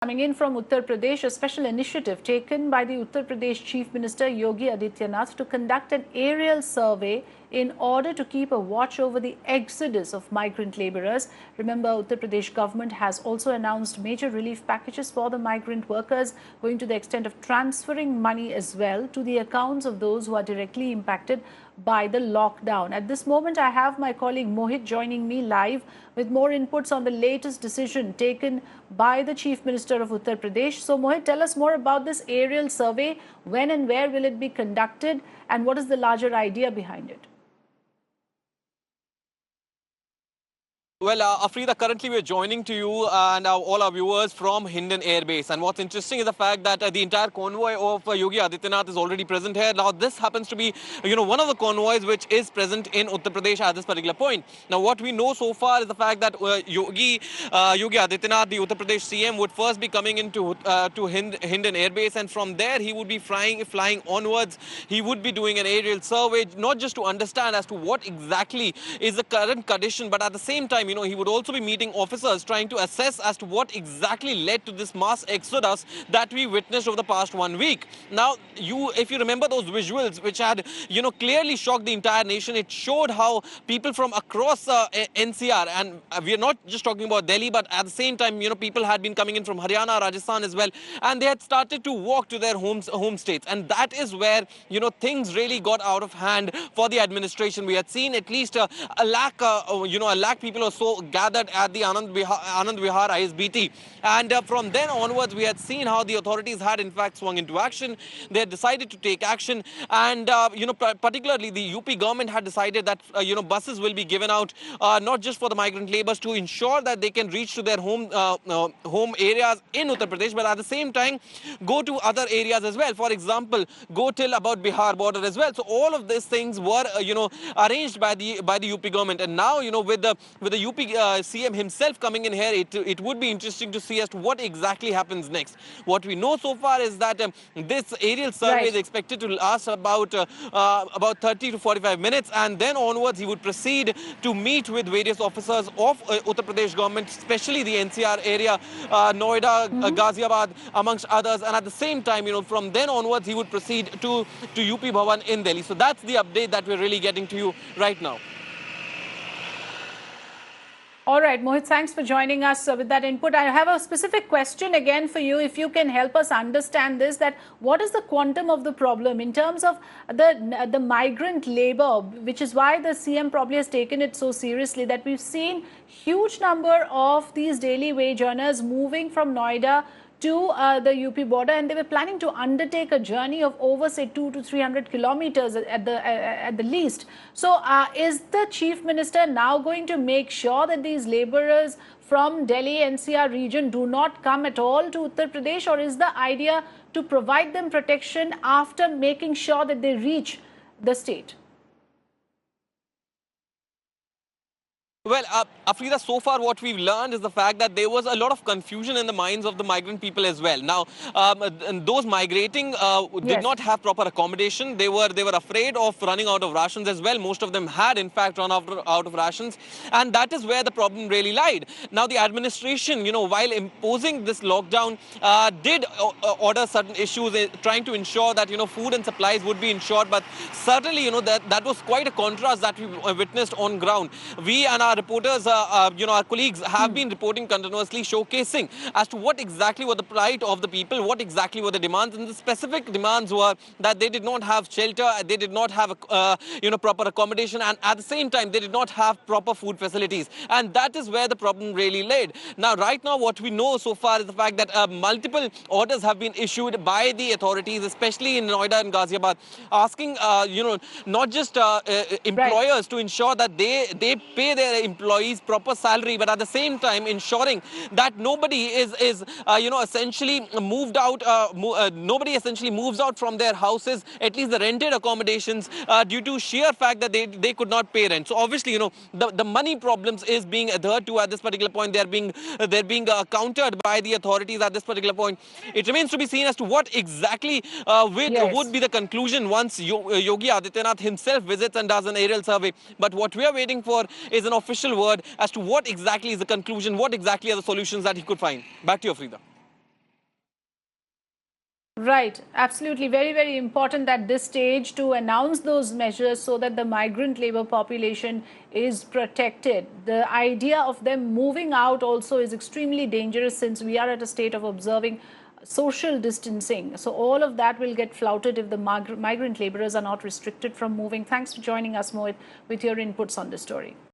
Coming in from Uttar Pradesh, a special initiative taken by the Uttar Pradesh Chief Minister Yogi Adityanath to conduct an aerial survey in order to keep a watch over the exodus of migrant labourers. Remember, Uttar Pradesh government has also announced major relief packages for the migrant workers, going to the extent of transferring money as well to the accounts of those who are directly impacted by the lockdown. At this moment, I have my colleague Mohit joining me live with more inputs on the latest decision taken by the Chief Minister of Uttar Pradesh. So Mohit, tell us more about this aerial survey. When and where will it be conducted, and what is the larger idea behind it? Well, Afrida, currently we're joining to you and all our viewers from Hindon Air Base. And what's interesting is the fact that the entire convoy of Yogi Adityanath is already present here. Now, this happens to be, one of the convoys which is present in Uttar Pradesh at this particular point. Now, what we know so far is the fact that Yogi Adityanath, the Uttar Pradesh CM, would first be coming into to Hindon Air Base, and from there he would be flying onwards. He would be doing an aerial survey, not just to understand as to what exactly is the current condition, but at the same time, he would also be meeting officers trying to assess as to what exactly led to this mass exodus that we witnessed over the past 1 week. Now, if you remember those visuals which had, clearly shocked the entire nation, it showed how people from across NCR, and we are not just talking about Delhi, but at the same time, people had been coming in from Haryana, Rajasthan as well, and they had started to walk to their home states. And that is where, things really got out of hand for the administration. We had seen at least a lakh people or so gathered at the Anand Vihar ISBT. And from then onwards, we had seen how the authorities had in fact swung into action. They had decided to take action. And, particularly the UP government had decided that, buses will be given out, not just for the migrant labourers to ensure that they can reach to their home areas in Uttar Pradesh, but at the same time, go to other areas as well. For example, go till about Bihar border as well. So all of these things were, arranged by the UP government. And now, with the UP CM himself coming in here, it would be interesting to see as to what exactly happens next. What we know so far is that this aerial survey is expected to last about 30 to 45 minutes, and then onwards he would proceed to meet with various officers of Uttar Pradesh government, especially the NCR area, Noida, Ghaziabad, amongst others. And at the same time, from then onwards he would proceed to UP Bhavan in Delhi. So that's the update that we're really getting to you right now. All right, Mohit, thanks for joining us with that input. I have a specific question again for you, if you can help us understand this, that what is the quantum of the problem in terms of the migrant labor, which is why the CM probably has taken it so seriously, that we've seen huge number of these daily wage earners moving from Noida to the UP border, and they were planning to undertake a journey of over, say, 200 to 300 kilometers at the least. So is the Chief Minister now going to make sure that these laborers from Delhi NCR region do not come at all to Uttar Pradesh, or is the idea to provide them protection after making sure that they reach the state? Well, Afrida, so far what we've learned is the fact that there was a lot of confusion in the minds of the migrant people as well. Now, those migrating did not have proper accommodation. They were afraid of running out of rations as well. Most of them had, in fact, run out of rations. And that is where the problem really lied. Now, the administration, while imposing this lockdown, did order certain issues, trying to ensure that, food and supplies would be ensured. But certainly, that was quite a contrast that we witnessed on ground. We and our reporters, our colleagues have been reporting continuously, showcasing as to what exactly were the plight of the people, what exactly were the demands, and the specific demands were that they did not have shelter, they did not have proper accommodation, and at the same time they did not have proper food facilities, and that is where the problem really laid. Now, right now, what we know so far is the fact that multiple orders have been issued by the authorities, especially in Noida and Ghaziabad, asking not just employers to ensure that they pay their employees proper salary, but at the same time ensuring that nobody is essentially moved out, nobody essentially moves out from their houses, at least the rented accommodations, due to sheer fact that they could not pay rent. So obviously, the money problems is being adhered to at this particular point. They're being countered by the authorities at this particular point. It remains to be seen as to what exactly would be the conclusion once Yogi Adityanath himself visits and does an aerial survey. But what we are waiting for is an official word as to what exactly is the conclusion, what exactly are the solutions that he could find. Back to you, Frida. Right, absolutely. Very, very important at this stage to announce those measures so that the migrant labor population is protected. The idea of them moving out also is extremely dangerous since we are at a state of observing social distancing. So all of that will get flouted if the migrant laborers are not restricted from moving. Thanks for joining us, Mohit, with your inputs on this story.